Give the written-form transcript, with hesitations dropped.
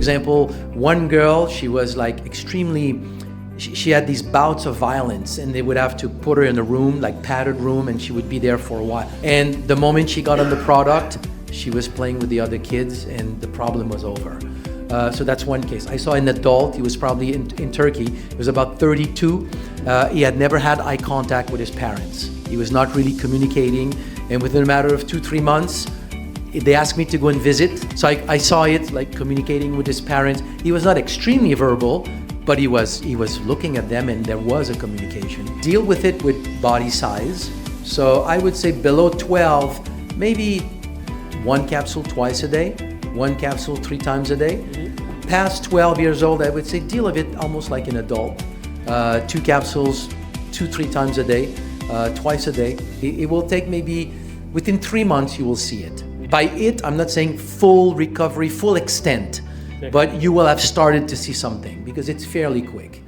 example, one girl, she was like extremely, she had these bouts of violence, and they would have to put her in a room, like padded room, and she would be there for a while. And the moment she got on the product, she was playing with the other kids and the problem was over. So that's one case. I saw an adult, he was probably in Turkey, he was about 32. He had never had eye contact with his parents. He was not really communicating, and within a matter of 2-3 months, they asked me to go and visit. So I saw it, like communicating with his parents. He was not extremely verbal, but he was looking at them and there was a communication. Deal with it with body size. So I would say below 12, maybe 1 capsule twice a day, 1 capsule 3 times a day. Past 12 years old, I would say deal with it almost like an adult. 2 capsules 2-3 times a day, twice a day. It will take maybe within 3 months you will see it. By it, I'm not saying full recovery, full extent, but you will have started to see something because it's fairly quick.